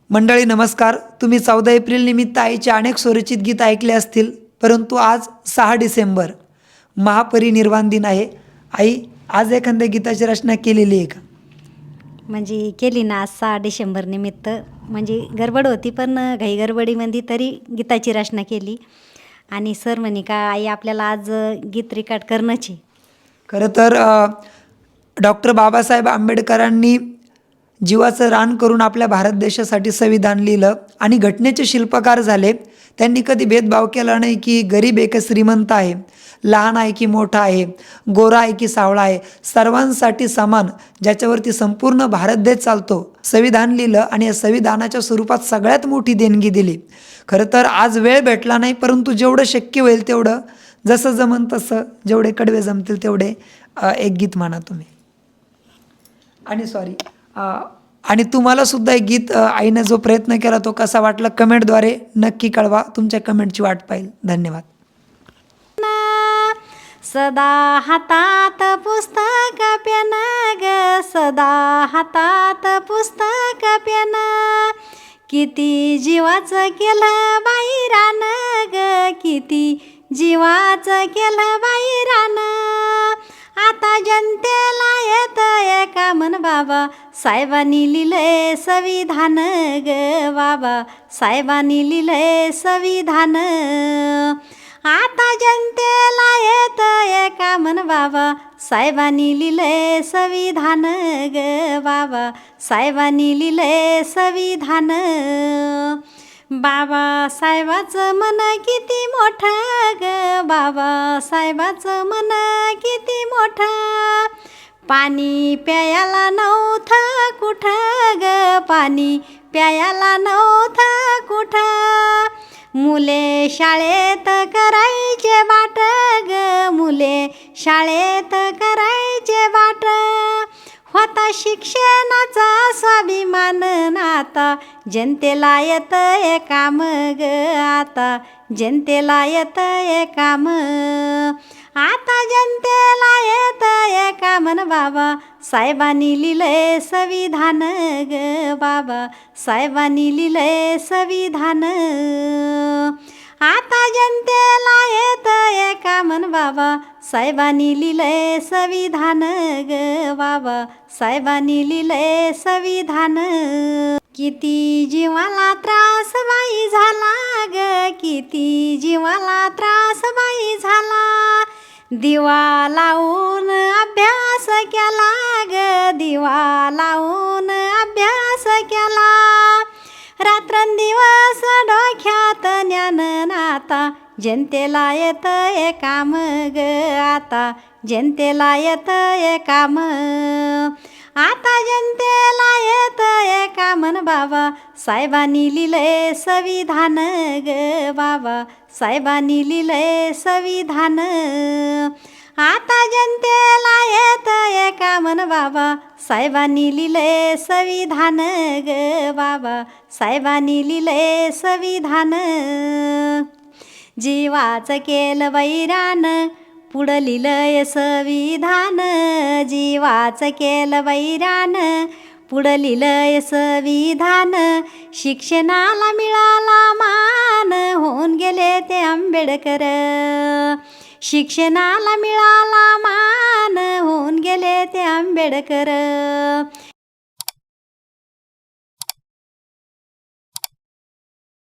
मंडळी नमस्कार. तुम्ही 14 एप्रिल निमित्त आईचे अनेक स्वरचित गीत ऐकले असतील, परंतु आज 6 डिसेंबर महापरिनिर्वाण दिन आहे. आई, आज एखाद्या गीताची रचना केलेली आहे का? म्हणजे केली ना, आज 6 डिसेंबर निमित्त. म्हणजे गडबड होती, पण घाई गडबडीमध्ये तरी गीताची रचना केली. आणि सर म्हणे का आई आपल्याला आज गीत रेकॉर्ड करणंच आहे. खरं तर डॉक्टर बाबासाहेब आंबेडकरांनी जीवाचं रान करून आपल्या भारत देशासाठी संविधान लिहिलं आणि घटनेचे शिल्पकार झाले. त्यांनी कधी भेदभाव केला नाही की गरीब आहे की श्रीमंत आहे, लहान आहे की मोठा आहे, गोरा आहे की सावळा आहे, सर्वांसाठी समान, ज्याच्यावरती संपूर्ण भारत देश चालतो, संविधान लिहिलं आणि या संविधानाच्या स्वरूपात सगळ्यात मोठी देणगी दिली. खरं तर आज वेळ भेटला नाही, परंतु जेवढं शक्य होईल तेवढं, जसं जमन तसं, जेवढे कडवे जमतील तेवढे एक गीत म्हणा तुम्ही. आणि तुम्हाला सुद्धा एक गीत आईने जो प्रयत्न केला तो कसा वाटला कमेंटद्वारे नक्की कळवा. तुमच्या कमेंटची वाट पाहिल. धन्यवाद. सदा हातात पुस्तक पेन ग, सदा हातात पुस्तक पेन, किती जीवाचं केलं बाईरान ग, किती जीवाचं केलं बाईरान. आता जनतेला येतंय का म्हण बाबा, साहेबांनी लिहिलंय संविधान ग, बाबा साहेबांनी लिहिलंय संविधान. आता जनतेला येतंय का म्हण बाबा, साहेबांनी लिहिलंय संविधान ग, बाबा साहेबांनी लिहिलंय संविधान. बाबा साहेबाचं मन किती मोठं ग, बाबा साहेबाचं मन किती मोठं. पाणी प्यायला नव्हतं कुठं ग, पाणी प्यायला नव्हतं कुठं. मुले शाळेत करायचे बाट ग, मुले शाळेत करायचे बाट. होता शिक्षणाचा स्वाभिमान, आता जनतेला येतंय काम ग, आता जनतेला येतंय काम. आता जनतेला येतंय का म्हण बाबा, साहेबांनी लिहिलंय संविधान ग, बाबा साहेबांनी लिहिलंय संविधान. आता जनतेला येतंय का म्हण बाबा, साहेबांनी लिहिलंय संविधान ग, बाबा साहेबांनी लिहिलंय संविधान. किती जीवाला त्रास बाई झाला ग, किती जीवाला त्रास बाई झाला. दिवा लावून अभ्यास केला ग, दिवा लावून अभ्यास केला. रात्रंदिवस डोक्यात ज्ञान, आता जनतेला येतंय काम ग, आता जनतेला येतंय काम. आता जनतेला येतंय का म्हण बाबा, साहेबांनी लिहिलंय संविधान ग, बाबा साहेबांनी लिहिलंय संविधान. आता जनतेला येतंय का म्हण बाबा, साहेबांनी लिहिलंय संविधान ग, बाबा साहेबांनी लिहिलंय संविधान. जीवाचं केलं वैरान, पुढं लिहिलंय संविधान, जीवाचं केलं वैरान, पुढं लिहिलंय संविधान. शिक्षणाला मिळाला मान, होऊन गेले ते आंबेडकर. शिक्षणाला मिळाला मान, होऊन गेले ते आंबेडकर.